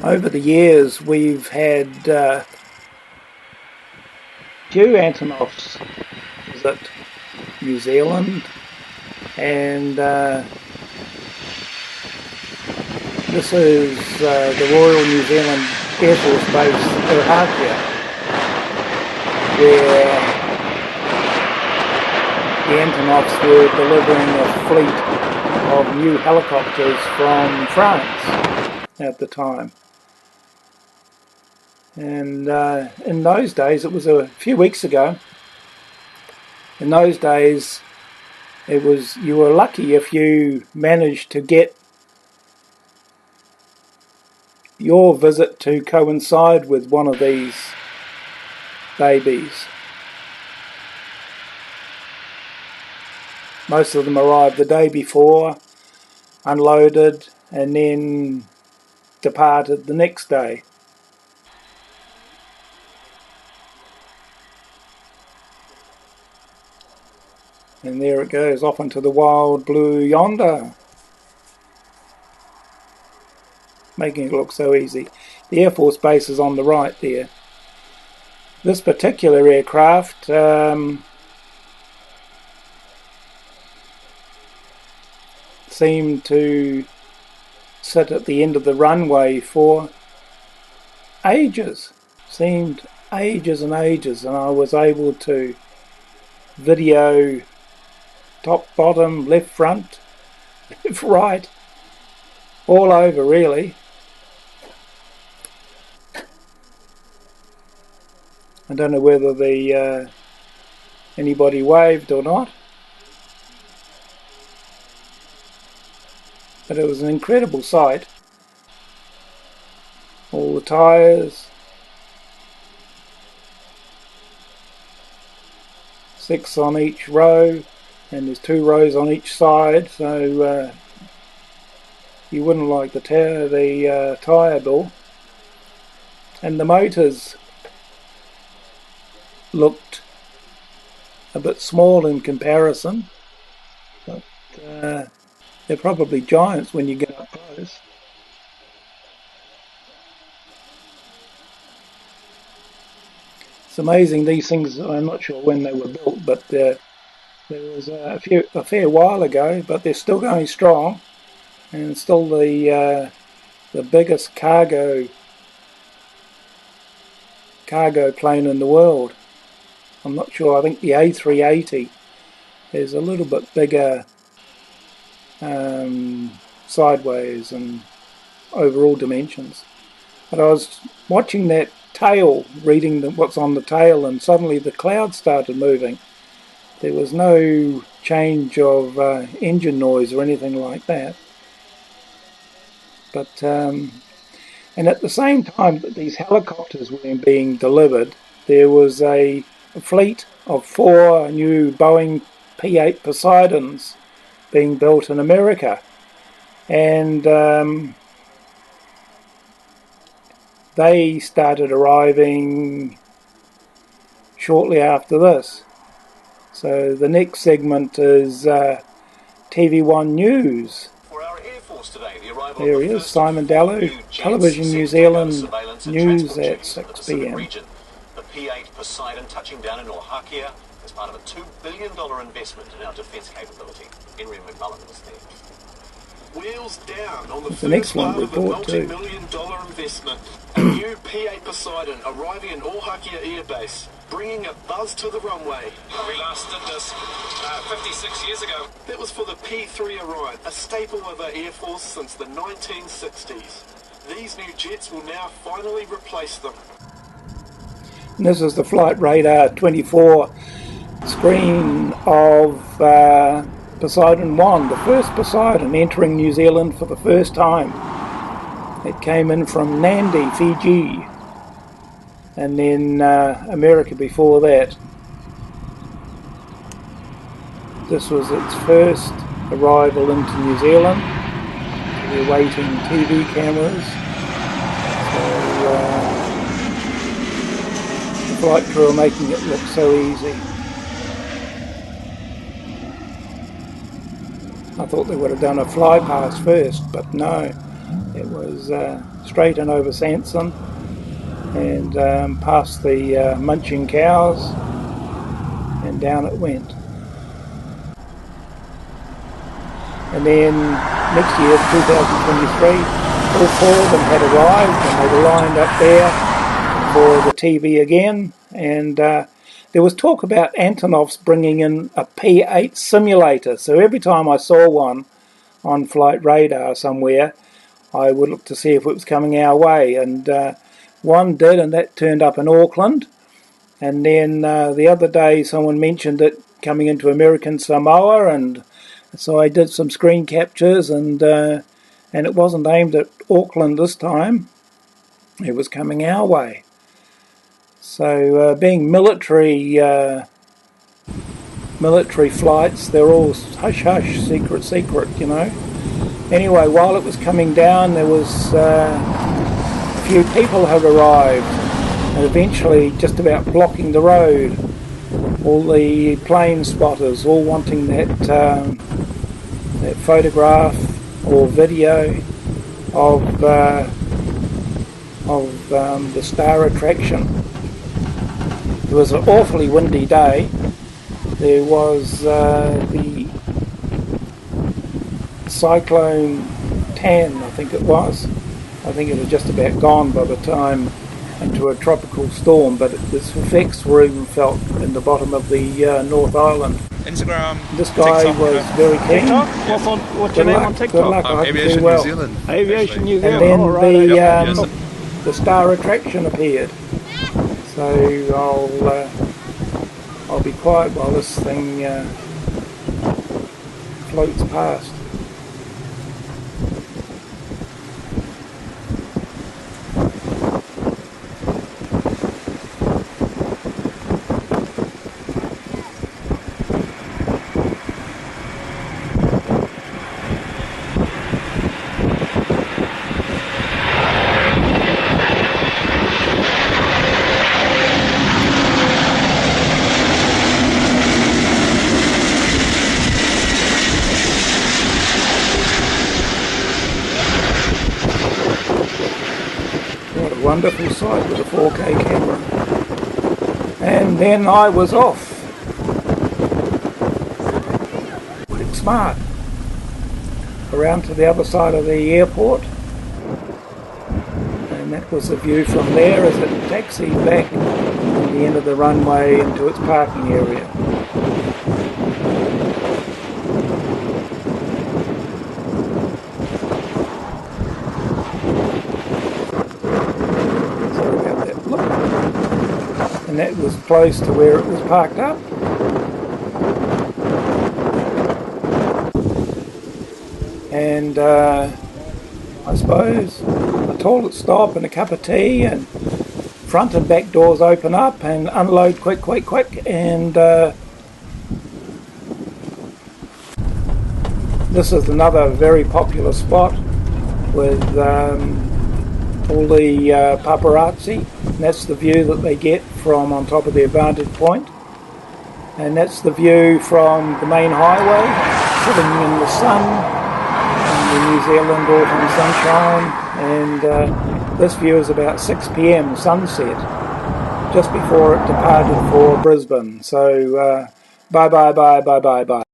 Over the years we've had few Antonovs visit New Zealand, and this is the Royal New Zealand Air Force Base Ohakea, where the Antonovs were delivering a fleet of new helicopters from France at the time. And in those days, it was a few weeks ago, in those days you were lucky if you managed to get your visit to coincide with one of these babies. Most of them arrived the day before, unloaded, and then departed the next day. And there it goes, off into the wild blue yonder, making it look so easy. The Air Force Base is on the right there. This particular aircraft seemed to sit at the end of the runway for ages. Seemed ages and ages, and I was able to video top, bottom, left, front, left, right, all over really. I don't know whether anybody waved or not, but it was an incredible sight. All the tyres, 6 on each row, and there's 2 rows on each side, so you wouldn't like the tyre bill. And the motors looked a bit small in comparison, but they're probably giants when you get up close. It's amazing, these things, I'm not sure when they were built, but there was a fair while ago, but they're still going strong, and still the biggest cargo plane in the world. I'm not sure, I think the A380 is a little bit bigger sideways and overall dimensions. But I was watching that tail, reading what's on the tail, and suddenly the clouds started moving. There was no change of engine noise or anything like that. But and at the same time that these helicopters were being delivered, there was a fleet of 4 new Boeing P8 Poseidons being built in America, and they started arriving shortly after this. So the next segment is TV1 News. For our Air Force today, the arrival there he is, Simon Dallow, Television New Zealand News at 6 p.m. The P8 Poseidon touching down in Ohakea as part of a $2 billion investment in our defence capability. Henry McMullen was there. Wheels down on the first part of a multi-million-dollar investment. A new P8 Poseidon arriving in Ohakea Air Base, bringing a buzz to the runway. We last did this 56 years ago. That was for the P3 Orion, a staple of our Air Force since the 1960s. These new jets will now finally replace them. And this is the Flight Radar 24 screen of Poseidon 1, the first Poseidon entering New Zealand for the first time. It came in from Nandi, Fiji, and then America before that. This was its first arrival into New Zealand. We're waiting TV cameras. So the flight crew are making it look so easy. I thought they would have done a fly pass first, but no. It was straight in over Sanson and past the munching cows, and down it went. And then next year, 2023, all four of them had arrived and they were lined up there for the TV again. And there was talk about Antonov's bringing in a P8 simulator. So every time I saw one on flight radar somewhere, I would look to see if it was coming our way. And one did, and that turned up in Auckland. And then the other day someone mentioned it coming into American Samoa, and so I did some screen captures, and it wasn't aimed at Auckland this time. It was coming our way. So being military flights, they're all hush-hush, secret, you know. Anyway, while it was coming down, there was a few people had arrived, and eventually just about blocking the road. All the plane spotters, all wanting that photograph or video of the star attraction. It was an awfully windy day. There was the cyclone Tan, I think it was. I think it was just about gone by the time into a tropical storm, but its effects were even felt in the bottom of the North Island. Instagram. This guy TikTok, was very keen. What's your name on TikTok? Good luck, I hope you Aviation do well. New Zealand. Aviation New And Zealand. then the star attraction appeared. So I'll be quiet while this thing floats past. What a wonderful sight with a 4K camera. And then I was off. Quick smart. Around to the other side of the airport. And that was the view from there as it taxied back to the end of the runway into its parking area. And that was close to where it was parked up. And I suppose a toilet stop and a cup of tea, and front and back doors open up and unload quick, and this is another very popular spot with all the paparazzi. And that's the view that they get from on top of their vantage point. And that's the view from the main highway, sitting in the sun, in the New Zealand autumn sunshine. And this view is about 6 p.m. sunset, just before it departed for Brisbane. So bye.